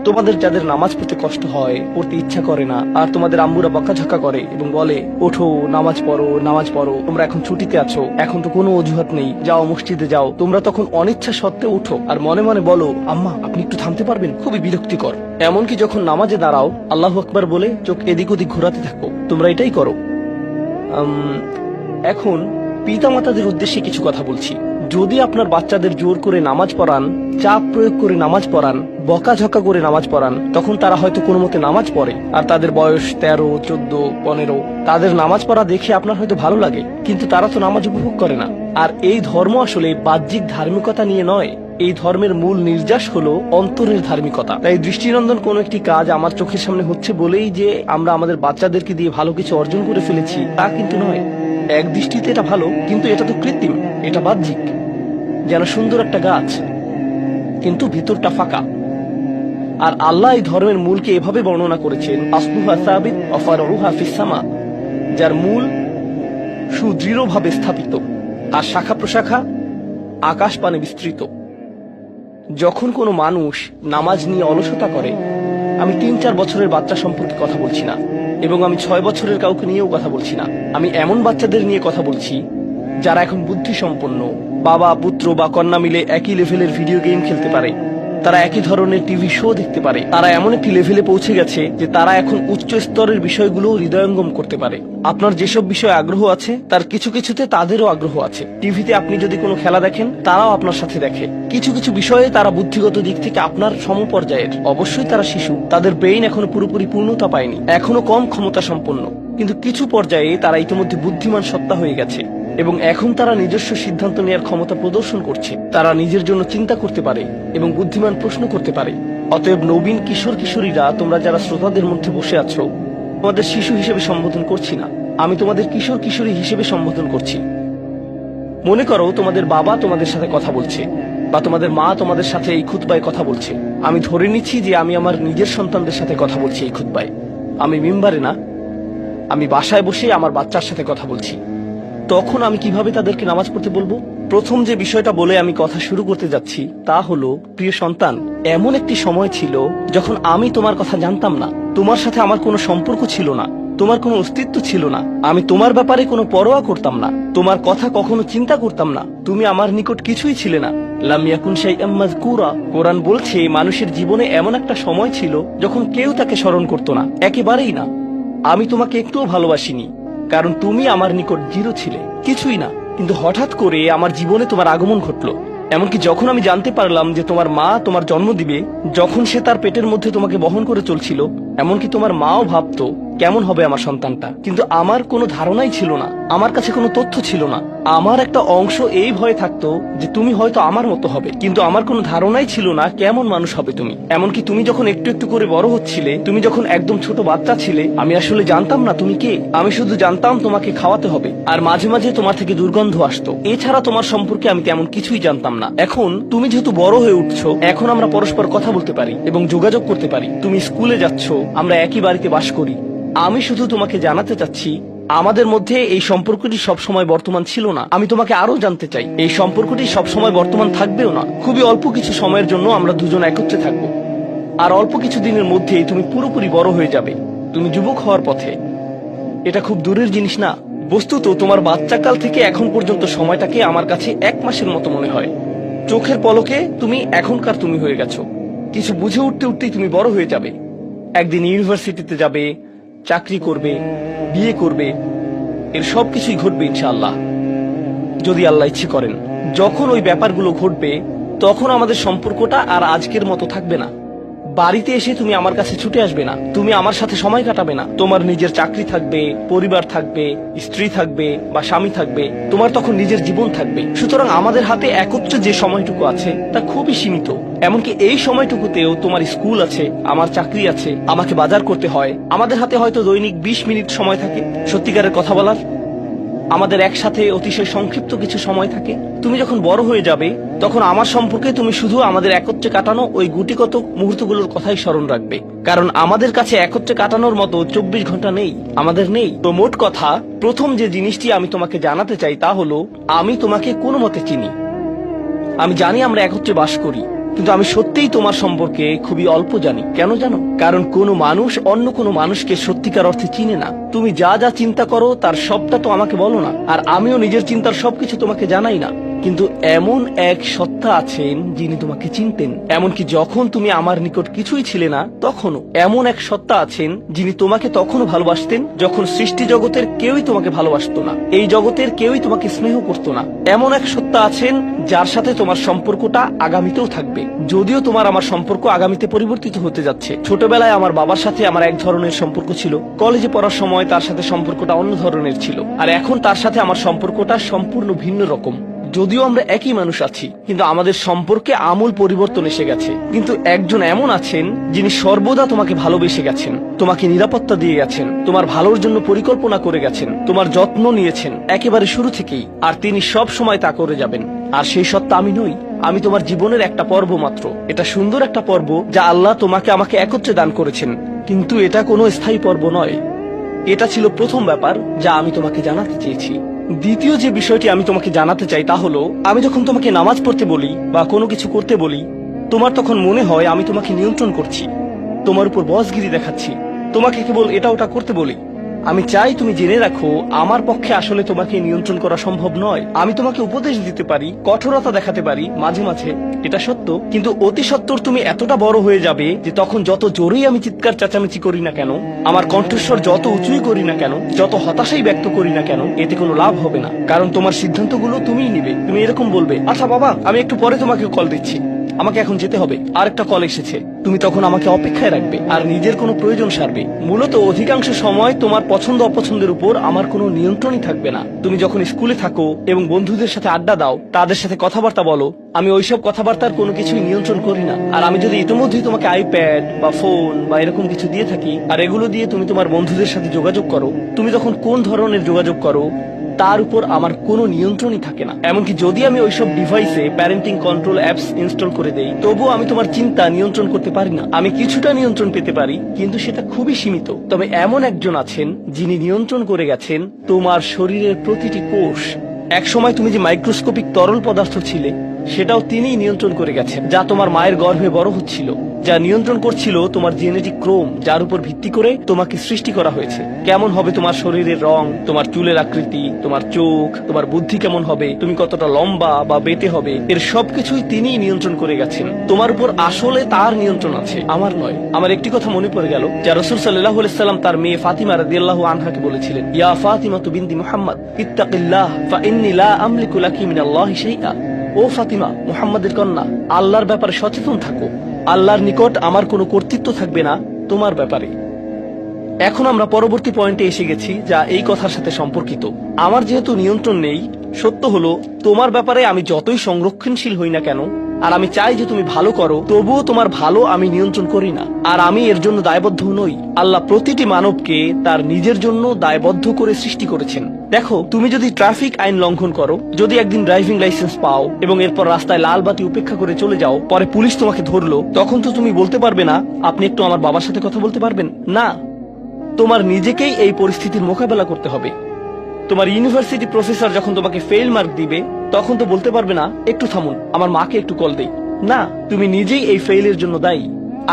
তোমাদের যাদের নামাজ পড়তে কষ্ট হয়, পড়তে ইচ্ছা করে না, আর তোমাদের আম্মুরা বকাঝকা করে এবং বলে ওঠো নামাজ পড়ো নামাজ পড়ো, তোমরা এখন ছুটিতে আছো, এখন তো কোনো অজুহাত নেই, যাও মসজিদে যাও, তোমরা তখন অনিচ্ছা সত্ত্বেও উঠো আর মনে মনে বলো আম্মা আপনি একটু থামতে পারবেন, খুবই বিরক্তিকর। এমনকি যখন নামাজে দাঁড়াও আল্লাহু আকবার বলে চোখ এদিক ওদিক ঘোরাতে থাকো, তোমরা এটাই করো। এখন পিতামাতাদের উদ্দেশ্যে কিছু কথা বলছি। যদি আপনার বাচ্চাদের জোর করে নামাজ পড়ান, চাপ প্রয়োগ করে নামাজ পড়ান, বকাঝকা করে নামাজ পড়ান, তখন তারা হয়তো কোনো মতে নামাজ পড়ে, আর তাদের বয়স 13, 14, 15, তাদের নামাজ পড়া দেখে আপনার হয়তো ভালো লাগে, কিন্তু তারা তো নামাজ উপভোগ করে না। আর এই ধর্ম আসলে বাহ্যিক ধার্মিকতা নিয়ে নয়, এই ধর্মের মূল নির্যাস হলো অন্তরের ধার্মিকতা। তাই দৃষ্টিনন্দন কোন একটি কাজ আমার চোখের সামনে হচ্ছে বলেই যে আমরা আমাদের বাচ্চাদেরকে দিয়ে ভালো কিছু অর্জন করে ফেলেছি তা কিন্তু নয়। এক দৃষ্টিতে এটা ভালো, কিন্তু এটা তো কৃত্রিম, এটা বাহ্যিক, যেন সুন্দর একটা গাছ কিন্তু ভিতরটা ফাঁকা। আর আল্লাহ এই ধর্মের মূলকে এভাবে বর্ণনা করেছেন, আসলুহা সাবিত ওয়া ফারউহা ফিস সামা, যার মূল সুদৃঢ়ভাবে স্থাপিত আর শাখা প্রশাখা আকাশ পানে বিস্তৃত। যখন কোনো মানুষ নামাজ নিয়ে অলসতা করে, আমি 3-4 বছরের বাচ্চা সম্পর্কে কথা বলছি না, এবং আমি 6 বছরের কাউকে নিয়েও কথা বলছি না, আমি এমন বাচ্চাদের নিয়ে কথা বলছি যারা এখন বুদ্ধি সম্পন্ন, বাবা পুত্র বা কন্যা মিলে একই লেভেলের ভিডিও গেম খেলতে পারে, তারা একই ধরনের টিভি শো দেখতে পারে, তারা এমন একটি লেভেলে পৌঁছে গেছে যে তারা এখন উচ্চ স্তরের বিষয়গুলো হৃদয়ঙ্গম করতে পারে। আপনার যেসব বিষয়ে আগ্রহ আছে তার কিছু কিছুতে তাদেরও আগ্রহ আছে। টিভিতে আপনি যদি কোনো খেলা দেখেন, তারাও আপনার সাথে দেখে। কিছু কিছু বিষয়ে তারা বুদ্ধিগত দিক থেকে আপনার সমপর্যায়ের। অবশ্যই তারা শিশু, তাদের ব্রেইন এখনো পুরোপুরি পূর্ণতা পায়নি, এখনো কম ক্ষমতা সম্পন্ন, কিন্তু কিছু পর্যায়ে তারা ইতিমধ্যে বুদ্ধিমান সত্তা হয়ে গেছে এবং এখন তারা নিজস্ব সিদ্ধান্ত নেওয়ার ক্ষমতা প্রদর্শন করছে। তারা নিজের জন্য চিন্তা করতে পারে এবং বুদ্ধিমান প্রশ্ন করতে পারে। অতএব নবীন কিশোর কিশোরীরা, তোমরা যারা শ্রোতাদের মধ্যে বসে আছো, তোমাদের শিশু হিসেবে সম্বোধন করছি না, আমি তোমাদের কিশোর কিশোরী হিসেবে সম্বোধন করছি। মনে করো তোমাদের বাবা তোমাদের সাথে কথা বলছে, বা তোমাদের মা তোমাদের সাথে এই খুতবায় কথা বলছে। আমি ধরে নিচ্ছি যে আমি আমার নিজের সন্তানদের সাথে কথা বলছি এই খুতবায়, আমি মিম্বারে না, আমি বাসায় বসে আমার বাচ্চার সাথে কথা বলছি। তখন আমি কিভাবে তাদেরকে নামাজ পড়তে বলবো? প্রথম যে বিষয়টা বলে আমি কথা শুরু করতে যাচ্ছি তা হলো, প্রিয় সন্তান, এমন একটি সময় ছিল যখন আমি তোমার কথা জানতাম না, তোমার সাথে আমার কোনো সম্পর্ক ছিল না, তোমার কোনো অস্তিত্ব ছিল না, আমি তোমার ব্যাপারে কোনো পরোয়া করতাম না, তোমার কথা কখনো চিন্তা করতাম না, তুমি আমার নিকট কিছুই ছিলে না। লাম ইয়াকুন শাইআম মাযকুরা। কোরআন বলছে মানুষের জীবনে এমন একটা সময় ছিল যখন কেউ তাকে স্মরণ করতো না, একেবারেই না। আমি তোমাকে একটুও ভালোবাসিনি, কারণ তুমি আমার নিকট জিরো ছিলে, কিছুই না। কিন্তু হঠাৎ করে আমার জীবনে তোমার আগমন ঘটলো। এমনকি যখন আমি জানতে পারলাম যে তোমার মা তোমার জন্ম দিবে, যখন সে তার পেটের মধ্যে তোমাকে বহন করে চলছিল, এমনকি তোমার মাও ভাবতো কেমন হবে আমার সন্তানটা, কিন্তু আমার কোনো ধারণাই ছিল না, আমার কাছে কোনো তথ্য ছিল না। আমার একটা অংশ এই ভয়ে থাকতো যে তুমি হয়তো আমার মতো হবে, কিন্তু আমার কোনো ধারণাই ছিল না কেমন মানুষ হবে তুমি। এমনকি তুমি যখন একটু একটু করে বড় হচ্ছিলে, তুমি যখন একদম ছোট বাচ্চা ছিলে, আমি আসলে জানতাম না তুমি কে। আমি শুধু জানতাম তোমাকে খাওয়াতে হবে, আর মাঝে মাঝে তোমার থেকে দুর্গন্ধ আসতো। এছাড়া তোমার সম্পর্কে আমি তেমন কিছুই জানতাম না। এখন তুমি যেহেতু বড় হয়ে উঠছো, এখন আমরা পরস্পর কথা বলতে পারি এবং যোগাযোগ করতে পারি। তুমি স্কুলে যাচ্ছ, আমরা একই বাড়িতে বাস করি। আমি শুধু তোমাকে জানাতে চাচ্ছি, আমাদের মধ্যে এই সম্পর্কটি সবসময় বর্তমান ছিল না। আমি তোমাকে আরো জানতে চাই, এই সম্পর্কটি সবসময় বর্তমান থাকবেও না। খুবই অল্প কিছু সময়ের জন্য আমরা দুজন একত্রে থাকবো, আর অল্প কিছু দিনের মধ্যেই তুমি পুরোপুরি বড় হয়ে যাবে, তুমি যুবক হওয়ার পথে। এটা খুব দূরের জিনিস না। বস্তুত তোমার বাচ্চাকাল থেকে এখন পর্যন্ত সময়টাকে আমার কাছে 1 মাসের মতো মনে হয়। চোখের পলকে তুমি এখনকার তুমি হয়ে গেছো। কিছু বুঝে উঠতে উঠতেই তুমি বড় হয়ে যাবে। একদিন ইউনিভার্সিটিতে যাবে, চাকরি করবে, বিয়ে করবে, এর সবকিছুই ঘটবে ইনশাআল্লাহ, যদি আল্লাহ ইচ্ছে করেন। যখন ওই ব্যাপারগুলো ঘটবে, তখন আমাদের সম্পর্কটা আর আজকের মতো থাকবে না। বাড়িতে এসে তুমি আমার কাছে ছুটে আসবে না, তুমি আমার সাথে সময় কাটাবে না। তোমার নিজের চাকরি থাকবে, পরিবার থাকবে, স্ত্রী থাকবে বা স্বামী থাকবে, তোমার তখন নিজের জীবন থাকবে। সুতরাং আমাদের হাতে একত্রে যে সময়টুকু আছে তা খুবই সীমিত। এমনকি এই সময়টুকুতেও তোমার স্কুল আছে, আমার চাকরি আছে, আমাকে বাজার করতে হয়। আমাদের হাতে হয়তো দৈনিক 20 মিনিট সময় থাকে সত্যিকারের কথা বলার। আমাদের একসাথে অতিশয় সংক্ষিপ্ত কিছু সময় থাকে। তুমি যখন বড় হয়ে যাবে, তখন আমার সম্পর্কে তুমি শুধু আমাদের একত্রে কাটানো ওই গুটিকত মুহূর্তগুলোর কথাই স্মরণ রাখবে, কারণ আমাদের কাছে একত্রে কাটানোর মতো 24 ঘন্টা নেই, আমাদের নেই। তো মোট কথা, প্রথম যে জিনিসটি আমি তোমাকে জানাতে চাই তা হলো, আমি তোমাকে কোনো মতে চিনি। আমি জানি আমরা একত্রে বাস করি, কিন্তু আমি সত্যিই তোমার সম্পর্কে খুবই অল্প জানি। কেন জানো? কারণ কোনো মানুষ অন্য কোনো মানুষকে সত্যিকার অর্থে চিনে না। তুমি যা যা চিন্তা করো তার সবটা তো আমাকে বলো না, আর আমিও নিজের চিন্তার সবকিছু তোমাকে জানাই না। কিন্তু এমন এক সত্তা আছেন যিনি তোমাকে চিনতেন, এমনকি যখন তুমি আমার নিকট কিছুই ছিলে না তখনও। এমন এক সত্তা আছেন যিনি তোমাকে তখনও ভালোবাসতেন যখন সৃষ্টি জগতের কেউই তোমাকে ভালোবাসতো না, এই জগতের কেউই তোমাকে স্নেহ করতো না। এমন এক সত্তা আছেন যার সাথে তোমার সম্পর্কটা আগামীতেও থাকবে, যদিও তোমার আমার সম্পর্ক আগামীতে পরিবর্তিত হতে যাচ্ছে। ছোটবেলায় আমার বাবার সাথে আমার এক ধরনের সম্পর্ক ছিল, কলেজে পড়ার সময় তার সাথে সম্পর্কটা অন্য ধরনের ছিল, আর এখন তার সাথে আমার সম্পর্কটা সম্পূর্ণ ভিন্ন রকম। যদিও আমরা একই মানুষ আছি, কিন্তু আমাদের সম্পর্কে আমূল পরিবর্তন এসে গেছে। কিন্তু একজন এমন আছেন যিনি সর্বদা তোমাকে ভালোবেসে গেছেন, তোমাকে নিরাপত্তা দিয়ে গেছেন, তোমার ভালোর জন্য পরিকল্পনা করে গেছেন, তোমার যত্ন নিয়েছেন একেবারে শুরু থেকেই, আর তিনি সব সময় তা করে যাবেন। আর সেই সত্তা আমি নই, আমি তোমার জীবনের একটা পর্ব মাত্র। এটা সুন্দর একটা পর্ব যা আল্লাহ তোমাকে আমাকে একত্রে দান করেছেন, কিন্তু এটা কোনো স্থায়ী পর্ব নয়। এটা ছিল প্রথম ব্যাপার যা আমি তোমাকে জানাতে চেয়েছি। দ্বিতীয় যে বিষয়টি আমি তোমাকে জানাতে চাই তা হলো, আমি যখন তোমাকে নামাজ পড়তে বলি বা কোনো কিছু করতে বলি, তোমার তখন মনে হয় আমি তোমাকে নিয়ন্ত্রণ করছি, তোমার উপর বসগিরি দেখাচ্ছি, তোমাকে কেবল এটা ওটা করতে বলি। আমি চাই তুমি জেনে রাখো, আমার পক্ষে আসলে তোমাকে নিয়ন্ত্রণ করা সম্ভব নয়। আমি তোমাকে উপদেশ দিতে পারি, কঠোরতা দেখাতে পারি মাঝে মাঝে, এটা সত্য, কিন্তু অতি সত্বর তুমি এতটা বড় হয়ে যাবে যে তখন যত জোরেই আমি চিৎকার চেঁচামেচি করি না কেন, আমার কণ্ঠস্বর যত উঁচুই করি না কেন, যত হতাশাই ব্যক্ত করি না কেন, এতে কোনো লাভ হবে না। কারণ তোমার সিদ্ধান্তগুলো তুমিই নিবে। তুমি এরকম বলবে, আচ্ছা বাবা, আমি একটু পরে তোমাকে কল দিচ্ছি, আমাকে এখন যেতে হবে, আরেকটা কল এসেছে। তুমি তখন আমাকে অপেক্ষায় রাখবে আর নিজের কোনো প্রয়োজন সারবে। মূলত অধিকাংশ সময় তোমার পছন্দ অপছন্দের উপর আমার কোনো নিয়ন্ত্রণই থাকবে না। তুমি যখন স্কুলে থাকো এবং বন্ধুদের সাথে আড্ডা দাও, তাদের সাথে কথাবার্তা বলো, আমি ওইসব কথাবার্তার কোনো কিছুই নিয়ন্ত্রণ করি না। আর আমি যদি ইতিমধ্যেই তোমাকে আইপ্যাড বা ফোন বা এরকম কিছু দিয়ে থাকি, আর এগুলো দিয়ে তুমি তোমার বন্ধুদের সাথে যোগাযোগ করো, তুমি তখন কোন ধরনের যোগাযোগ করো তার উপর আমার কোনো নিয়ন্ত্রণই থাকে না। এমনকি যদি আমি ওইসব ডিভাইসে প্যারেন্টিং কন্ট্রোল অ্যাপস ইনস্টল করে দেই, তবুও আমি তোমার চিন্তা নিয়ন্ত্রণ করতে পারি না। আমি কিছুটা নিয়ন্ত্রণ পেতে পারি, কিন্তু সেটা খুবই সীমিত। তবে এমন একজন আছেন যিনি নিয়ন্ত্রণ করে গেছেন তোমার শরীরের প্রতিটি কোষ। এক সময় তুমি যে মাইক্রোস্কোপিক তরল পদার্থ ছিলে, সেটাও তিনিই নিয়ন্ত্রণ করে গেছেন, যা তোমার মায়ের গর্ভে বড় হচ্ছিল, যা নিয়ন্ত্রণ করছিল তোমার জেনেটিক ক্রোম, যার উপর ভিত্তি করে তোমাকে সৃষ্টি করা হয়েছে। কেমন হবে তোমার শরীরের রং, তোমার চুলের আকৃতি, তোমার চোখ, তোমার বুদ্ধি কেমন হবে, তুমি কতটা লম্বা বা বেটে হবে, এর সবকিছুই তিনিই নিয়ন্ত্রণ করে গেছেন। তোমার উপর আসলে তার নিয়ন্ত্রণ আছে, আমার নয়। আমার একটি কথা মনে পড়ে গেল, যা রাসূল সাল্লাল্লাহু আলাইহি সাল্লাম তার মেয়ে ফাতিমা রাদিয়াল্লাহু আনহাকে বলেছিলেন, ইয়া ফাতিমা বিনতি মুহাম্মদ ইত্তাকিল্লাহ ফা ইন্নী লা আমলিকু লাকি মিনাল্লাহি শাইআ। ও ফাতিমা, মুহাম্মাদের কন্যা, আল্লাহর ব্যাপারে সচেতন থাকো। আল্লাহর নিকট আমার কোনো কর্তৃত্ব থাকবে না তোমার ব্যাপারে। এখন আমরা পরবর্তী পয়েন্টে এসে গেছি, যা এই কথার সাথে সম্পর্কিত। আমার যেহেতু নিয়ন্ত্রণ নেই, সত্য হলো তোমার ব্যাপারে আমি যতই সংরক্ষণশীল হই না কেন, আর আমি চাই যে তুমি ভালো করো, তবুও তোমার ভালো আমি নিয়ন্ত্রণ করি না, আর আমি এর জন্য দায়বদ্ধ নই। আল্লাহ প্রতিটি মানবকে তার নিজের জন্য দায়বদ্ধ করে সৃষ্টি করেছেন। দেখো, তুমি যদি ট্রাফিক আইন লঙ্ঘন করো, যদি একদিন ড্রাইভিং লাইসেন্স পাও এবং এরপর রাস্তায় লাল বাতি উপেক্ষা করে চলে যাও, পরে পুলিশ তোমাকে ধরলো, তখন তো তুমি বলতে পারবে না, আপনি একটু আমার বাবার সাথে কথা বলতে পারবেন না। তোমার নিজেকেই এই পরিস্থিতির মোকাবেলা করতে হবে। তোমার ইউনিভার্সিটি প্রফেসর যখন তোমাকে ফেল মার্ক দিবে, তখন তো বলতে পারবে না, একটু থামুন, আমার মাকে একটু কল দেই। না, তুমি নিজেই এই ফেইলের জন্য দায়ী।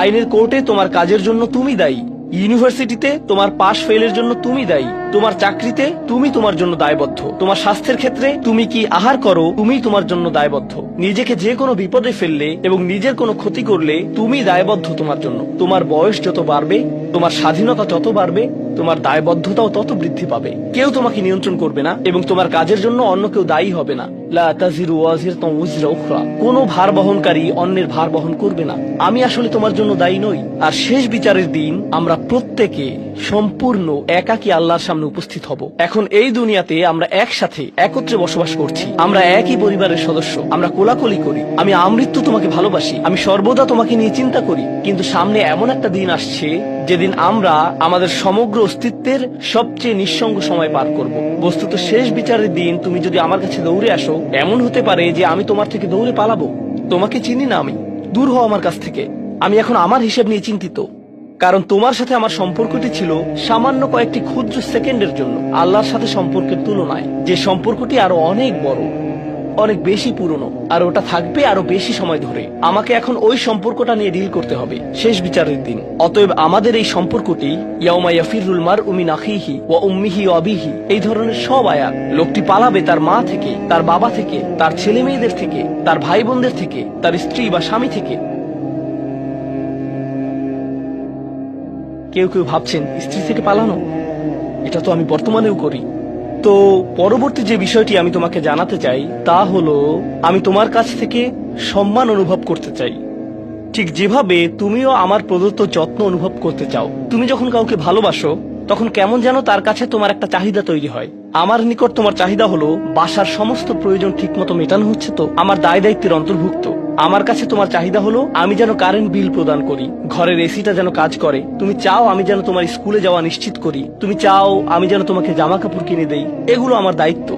আইনের কোর্টে তোমার কাজের জন্য তুমি দায়ী, ইউনিভার্সিটিতে তোমার পাস ফেলের জন্য তুমি দায়ী, তোমার চাকরিতে তুমি তোমার জন্য দায়বদ্ধ, তোমার স্বাস্থ্যের ক্ষেত্রে তুমি কি আহার করো তুমি তোমার জন্য দায়বদ্ধ। নিজেকে যে কোনো বিপদে ফেললে এবং নিজের কোনো ক্ষতি করলে তুমি দায়বদ্ধ তোমার জন্য। তোমার বয়স যত বাড়বে, তোমার স্বাধীনতা যত বাড়বে, তোমার দায়বদ্ধতাও তত বৃদ্ধি পাবে। কেউ তোমাকে নিয়ন্ত্রণ করবে না এবং তোমার কাজের জন্য অন্য কেউ দায়ী হবে না। লা তাজিরু ওয়াজিরাতুন উযরা উখরা, কোনো ভার বহনকারী অন্যের ভার বহন করবে না। আমি আসলে তোমার জন্য দায়ী নই। আর শেষ বিচারের দিন আমরা প্রত্যেকে সম্পূর্ণ একাকী আল্লাহর সামনে উপস্থিত হব। এখন এই দুনিয়াতে আমরা একসাথে একত্রে বসবাস করছি, আমরা একই পরিবারের সদস্য, আমরা কোলাকুলি করি, আমি আমৃত্যু তোমাকে ভালোবাসি, আমি সর্বদা তোমাকে নিয়ে চিন্তা করি। কিন্তু সামনে এমন একটা দিন আসছে যেদিন আমরা আমাদের সমগ্র অস্তিত্বের সবচেয়ে নিঃসঙ্গ সময় পার করব। বস্তুত শেষ বিচারের দিন তুমি যদি আমার কাছে দৌড়ে আসো, এমন হতে পারে যে আমি তোমার থেকে দৌড়ে পালাবো। তোমাকে চিনি না আমি, দূর হও আমার কাছ থেকে। আমি এখন আমার হিসেব নিয়ে চিন্তিত, কারণ তোমার সাথে আমার সম্পর্কটি ছিল সামান্য কয়েকটি ক্ষুদ্র সেকেন্ডের জন্য আল্লাহর সাথে সম্পর্কের তুলনায়, যে সম্পর্কটি আরো অনেক বড়। অনেক বেশি পুরনো, আর ওটা থাকবে আরো বেশি সময় ধরে। আমাকে এখন ওই সম্পর্কটা নিয়ে ডিল করতে হবে শেষ বিচারের দিন। অতএব আমাদের এই সম্পর্কটি ইয়াউমা ইয়াফিরুল মারউ মিন আখিহি ওয়া উম্মিহি ওয়া আবিহি, এই ধরনের সব আয়াত। লোকটি পালাবে তার মা থেকে, তার বাবা থেকে, তার ছেলে মেয়েদের থেকে, তার ভাই বোনদের থেকে, তার স্ত্রী বা স্বামী থেকে। কেউ কেউ ভাবছেন স্ত্রী থেকে পালানো, এটা তো আমি বর্তমানেও করি। তো পরবর্তী যে বিষয়টি আমি তোমাকে জানাতে চাই তা হলো, আমি তোমার কাছ থেকে সম্মান অনুভব করতে চাই, ঠিক যেভাবে তুমিও আমার প্রদত্ত যত্ন অনুভব করতে চাও। তুমি যখন কাউকে ভালোবাসো তখন কেমন যেন তার কাছে তোমার একটা চাহিদা তৈরি হয়। আমার নিকট তোমার চাহিদা হলো বাসার সমস্ত প্রয়োজন ঠিকমতো মেটানো হচ্ছে তো, আমার দায় দায়িত্বের অন্তর্ভুক্ত। আমার কাছে তোমার চাহিদা হলো আমি যেন কারেন্ট বিল প্রদান করি, ঘরের এসিটা যেন কাজ করে। তুমি চাও আমি যেন তোমার স্কুলে যাওয়া নিশ্চিত করি, তুমি চাও আমি যেন তোমাকে জামা কাপড় কিনে দেই। এগুলো আমার দায়িত্ব।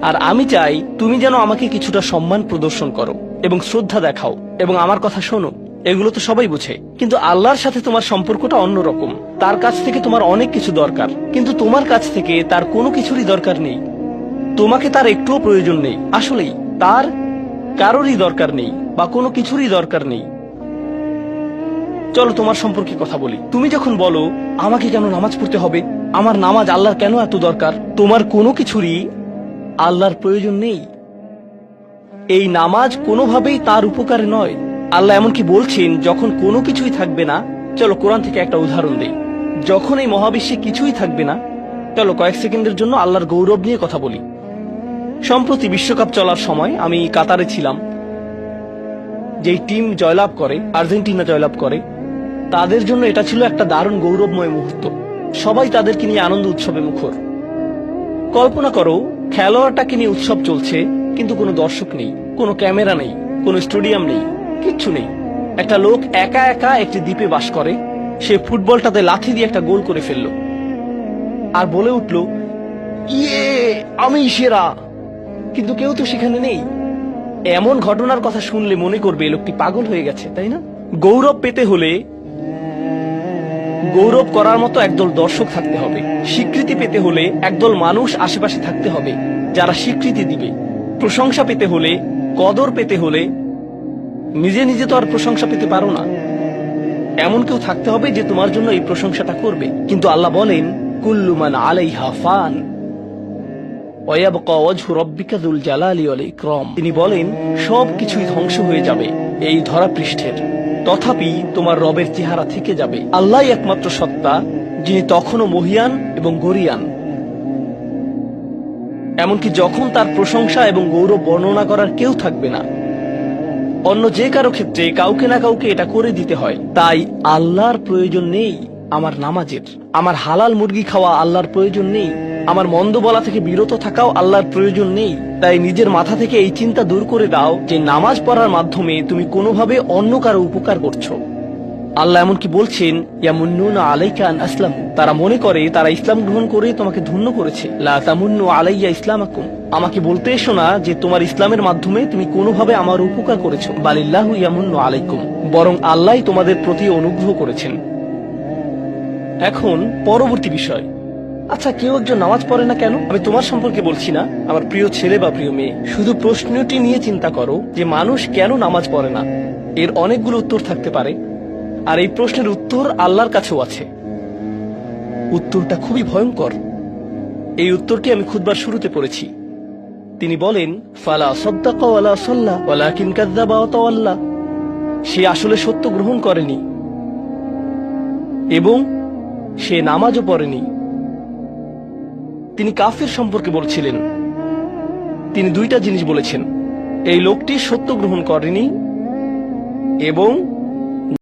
আর আমি চাই তুমি যেন আমাকে কিছুটা সম্মান প্রদর্শন করো এবং শ্রদ্ধা দেখাও এবং আমার কথা শোনো। এগুলো তো সবাই বুঝে, কিন্তু আল্লাহর সাথে তোমার সম্পর্কটা অন্যরকম। তার কাছ থেকে তোমার অনেক কিছু দরকার, কিন্তু তোমার কাছ থেকে তার কোনো কিছুরই দরকার নেই। তোমাকে তার একটুও প্রয়োজন নেই। আসলেই তার কারোরই দরকার নেই বা কোনো কিছুরই দরকার নেই। চলো তোমার সম্পর্কে কথা বলি। তুমি যখন বলো আমাকে কেন নামাজ পড়তে হবে, আমার নামাজ আল্লাহর কেন এত দরকার, তোমার কোনো কিছুরই আল্লাহর প্রয়োজন নেই। এই নামাজ কোনোভাবেই তার উপকারে নয়। আল্লাহ এমনকি বলছেন যখন কোনো কিছুই থাকবে না, চলো কোরআন থেকে একটা উদাহরণ দেই। যখন এই মহাবিশ্বে কিছুই থাকবে না, চলো কয়েক সেকেন্ডের জন্য আল্লাহর গৌরব নিয়ে কথা বলি। সম্প্রতি বিশ্বকাপ চলার সময় আমি কাতারে ছিলাম। যেই টিম জয়লাভ করে, আর্জেন্টিনা জয়লাভ করে, তাদের জন্য এটা ছিল একটা দারুণ গৌরবময় মুহূর্ত। সবাই তাদেরকে নিয়ে আনন্দ উৎসবে মুখর। কল্পনা করো খেলোয়াড়টাকে নিয়ে উৎসব চলছে, কিন্তু কোনো দর্শক নেই, কোনো ক্যামেরা নেই, কোনো স্টেডিয়াম নেই, কিচ্ছু নেই। একটা লোক একা একা একটি দ্বীপে বাস করে, সে ফুটবলটাতে লাথি দিয়ে একটা গোল করে ফেললো আর বলে উঠল, ইয়ে আমি সেরা। কিন্তু কেউ তো সেখানে নেই। এমন ঘটনার কথা শুনলে মনে করবে লোকটি পাগল হয়ে গেছে, তাই না? গৌরব পেতে হলে গৌরব করার মতো একদল দর্শক থাকতে হবে। স্বীকৃতি পেতে হলে একদল মানুষ আশেপাশে থাকতে হবে যারা স্বীকৃতি দিবে। প্রশংসা পেতে হলে, কদর পেতে হলে নিজে নিজে তো আর প্রশংসা পেতে পারো না। এমন কেউ থাকতে হবে যে তোমার জন্য এই প্রশংসাটা করবে। কিন্তু আল্লাহ বলেন, কুল্লু মান আলাইহা ফান ওয়া ইয়াবকা ওয়াজহু রাব্বিকা যুল জালালি ওয়াল ইকরাম। তিনি বলেন সবকিছুই ধ্বংস হয়ে যাবে এই ধরা পৃষ্ঠের, তথাপি তোমার রবের চেহারা থেকে যাবে। আল্লাহই একমাত্র সত্তা যিনি তখনও মহিয়ান এবং গরিয়ান। এমনকি যখন তার প্রশংসা এবং গৌরব বর্ণনা করার কেউ থাকবে না। অন্য যে কারো ক্ষেত্রে কাউকে না কাউকে এটা করে দিতে হয়। তাই আল্লাহর প্রয়োজন নেই আমার নামাজের। আমার হালাল মুরগি খাওয়া আল্লাহর প্রয়োজন নেই। আমার মন্দ বলা থেকে বিরত থাকাও আল্লাহর প্রয়োজন নেই। তাই নিজের মাথা থেকে এই চিন্তা দূর করে দাও যে নামাজ পড়ার মাধ্যমে তুমি কোনোভাবে অন্য কারো উপকার করছো। আল্লাহ এমনকি বলছেন, ইয়ামুন্নুনা আলাইকা আন আসলামু, তারা মনে করে তারা ইসলাম গ্রহণ করে তোমাকে ধন্য করেছে। লা তামুন্নু আলাইয়া ইসলামাকুম, আমাকে বলতে এসো না যে তোমার ইসলামের মাধ্যমে তুমি কোনোভাবে আমার উপকার করেছো। বালিল্লাহু ইয়ামুন্নু আলাইকুম, বরং আল্লাহই তোমাদের প্রতি অনুগ্রহ করেছেন। এখন পরবর্তী বিষয়, আচ্ছা কেউ একজন নামাজ পড়ে না কেন? আমি তোমার সম্পর্কে বলছি না, আমার প্রিয় ছেলে বা প্রিয় মেয়ে। শুধু প্রশ্নটি নিয়ে চিন্তা করো যে মানুষ কেন নামাজ পড়ে না। এর অনেকগুলো উত্তর থাকতে পারে, আর এই প্রশ্নের উত্তর আল্লাহর কাছেও আছে। উত্তরটা খুবই ভয়ঙ্কর। এই উত্তরটি আমি খুতবার শুরুতে পড়েছি। তিনি বলেন, ফালা সাদ্দাকা ওয়ালা সাল্লা ওয়ালাকিন কাযযাবা ওয়া তাওয়াল্লা। সে আসলে সত্য গ্রহণ করেনি এবং সে নামাজও পড়েনি। তিনি কাফির সম্পর্কে বলছিলেন। তিনি দুইটা জিনিস বলেছেন, এই লোকটি সত্য গ্রহণ করেনি এবং